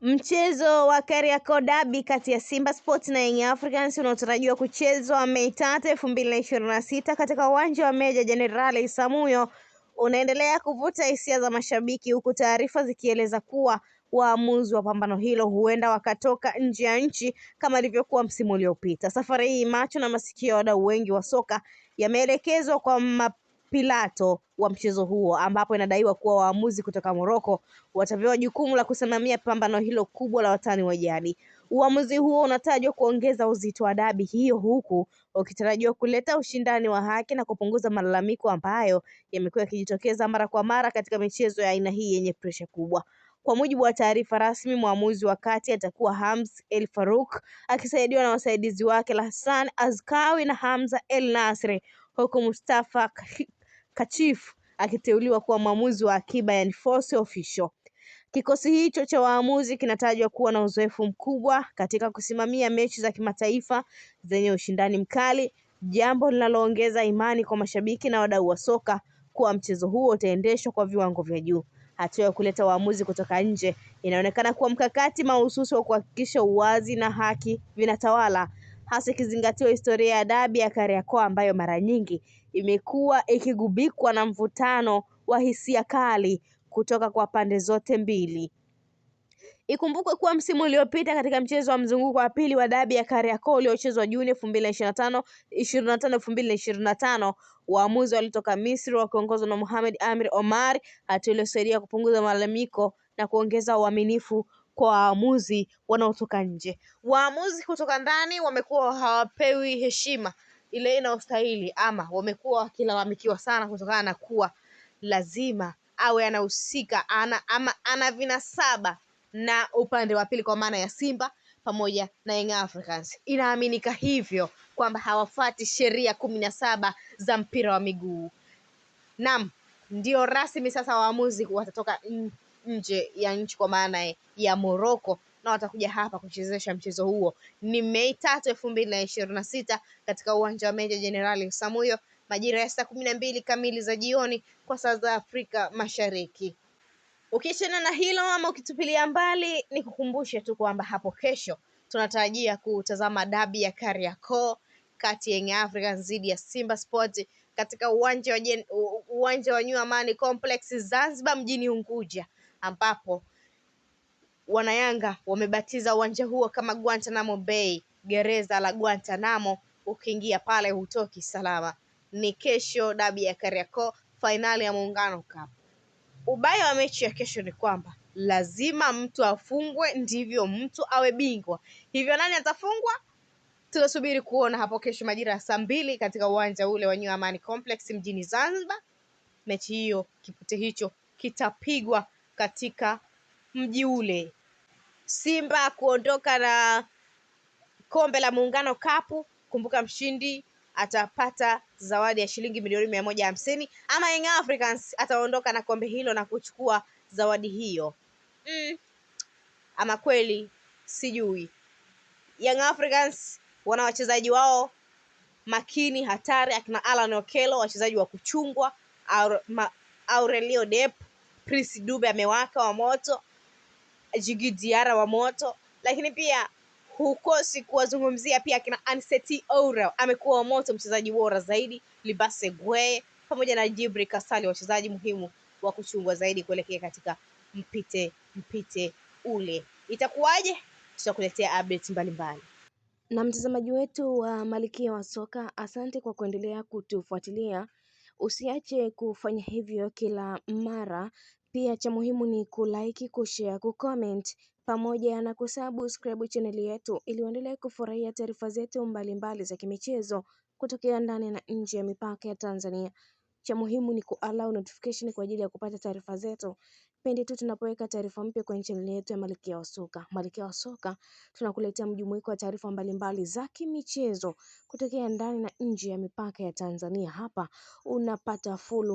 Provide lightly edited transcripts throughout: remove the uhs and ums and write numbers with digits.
Mchezo wa Kariakoo Derby kati ya Simba Sports na Young Africans unaotarajiwa kuchezwa Mei 3, 2026 katika uwanja wa Meja Jenerali Isamuhyo unaendelea kuvuta hisia za mashabiki, huku taarifa zikieleza kuwa waamuzi wa pambano hilo huenda wakatoka nje ya nchi kama ilivyokuwa msimu uliopita. Safari hii macho na masikio ya wadau wengi wa soka yameelekezwa kwa mapilato wa mchezo huo, ambapo inadaiwa kuwa waamuzi kutoka Morocco watapewa jukumu la kusimamia pambano hilo kubwa la watani wa jadi. Uamuzi huo unatajwa kuongeza uzito wa dabi hiyo, huku ukitarajiwa kuleta ushindani wa haki na kupunguza malalamiko ambayo yamekuwa yakijitokeza mara kwa mara katika michezo ya aina hii yenye presha kubwa. Kwa mujibu wa taarifa rasmi, mwamuzi wa kati atakuwa Hams El Farouk akisaidiwa na wasaidizi wake Hassan Azkawi na Hamza El Nasri, huku Mustafa Kachif akiteuliwa kuwa mwamuzi wa akiba, yani force official. Kikosi hicho cha waamuzi kinatajwa kuwa na uzoefu mkubwa katika kusimamia mechi za kimataifa zenye ushindani mkali, jambo linaloongeza imani kwa mashabiki na wadau wa soka kuwa mchezo huo utaendeshwa kwa viwango vya juu. Hatua ya kuleta waamuzi kutoka nje inaonekana kuwa mkakati mahususi wa kuhakikisha uwazi na haki vinatawala, hasa ikizingatiwa historia ya dabi ya Kariakoo ambayo mara nyingi imekuwa ikigubikwa na mvutano wa hisia kali kutoka kwa pande zote mbili. Ikumbukwe kuwa msimu uliopita katika mchezo wa mzunguko wa pili wa dabi ya Kariakoo uliochezwa Juni 2025, waamuzi walitoka Misri wakiongozwa na Mohamed Amir Omar, hatua iliyosaidia kupunguza malalamiko na kuongeza uaminifu kwa waamuzi wanaotoka nje. Waamuzi kutoka ndani wamekuwa hawapewi heshima ile inayostahili, ama wamekuwa wakilalamikiwa sana kutokana na kuwa lazima awe anahusika ana vinasaba na upande wa pili, kwa maana ya Simba pamoja na Young Africans. Inaaminika hivyo kwamba hawafati sheria 17 za mpira wa miguu. Naam, ndio rasmi sasa waamuzi watatoka nje ya nchi kwa maana ya Morocco na watakuja hapa kuchezesha mchezo huo. Ni Mei 3, 2026 katika uwanja wa Meja Jenerali Isamuhyo majira ya saa 12 kamili za jioni kwa saa za Afrika Mashariki. Ukiachana na hilo ama ukitupilia mbali, ni kukumbushe tu kwamba hapo kesho tunatarajia kutazama dabi ya Kariakoo kati ya Young Africans dhidi ya Simba Sports katika uwanja wa New Amani Complex Zanzibar mjini Unguja, ambapo wanayanga wamebatiza uwanja huo kama Guantanamo Bay, gereza la Guantanamo. Ukiingia pale hutoki salama. Ni kesho dabi ya Kariakoo, fainali ya Muungano Cup. Ubaya wa mechi ya kesho ni kwamba lazima mtu afungwe ndivyo mtu awe bingwa. Hivyo nani atafungwa? Tunasubiri kuona hapo kesho majira ya saa 2 katika uwanja ule wa New Amani Complex mjini Zanzibar. Mechi hiyo, kipute hicho kitapigwa katika mji ule. Simba kuondoka na kombe la Muungano Cup. Kumbuka mshindi atapata zawadi ya shilingi milioni 150, ama Young Africans ataondoka na kombe hilo na kuchukua zawadi hiyo. Ama kweli sijui. Young Africans wana wachezaji wao makini hatari, akina Alan Okello, wachezaji wa kuchungwa, Aurelio Dep, Prince Dube amewaka wa moto, Djigui Diarra wa moto, lakini pia hukosi kuwazungumzia pia akina Anseti Oura amekuwa wa moto, mchezaji bora zaidi, Libase Gwe pamoja na Djibril Kasali, wachezaji muhimu wa kuchungwa zaidi kuelekea katika mpite ule. Itakuwaje? Tutakuletea updates mbalimbali. Na mtazamaji wetu wa Malkia wa Soka, asante kwa kuendelea kutufuatilia. Usiache kufanya hivyo kila mara. Pia cha muhimu ni kulike, kushare, kucomment pamoja na kusubscribe channel yetu ili uendelee kufurahia taarifa zetu mbalimbali za kimichezo kutokea ndani na nje ya mipaka ya Tanzania. Cha muhimu ni ku-allow notification kwa ajili ya kupata taarifa zetu pindi tu tunapoweka taarifa mpya kwenye channel yetu ya Malkia wa Soka. Malkia wa Soka tunakuletea mjumuiko wa taarifa mbalimbali za kimichezo kutokea ndani na nje ya mipaka ya Tanzania. Hapa unapata full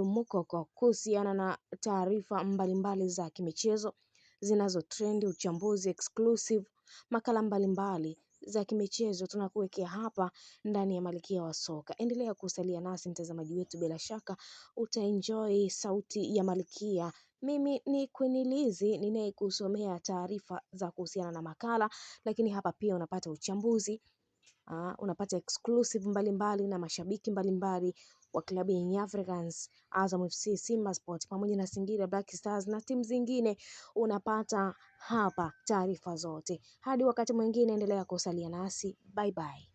mukoko kuhusiana na taarifa mbalimbali za kimichezo zinazo trend, uchambuzi exclusive, makala mbalimbali za kimichezo tunakuwekea hapa ndani ya Malkia wa Soka. Endelea kusalia nasi mtazamaji wetu, bila shaka utaenjoy sauti ya Malkia. Mimi ni Queen Lizzy ninayekusomea taarifa za kuhusiana na makala, lakini hapa pia unapata uchambuzi, unapata exclusive mbalimbali na mashabiki mbalimbali wa klabu ya Young Africans, Azam FC, Simba Sport pamoja na Singida Black Stars na timu zingine. Unapata hapa taarifa zote. Hadi wakati mwingine, endelea kusalia nasi. Bye bye.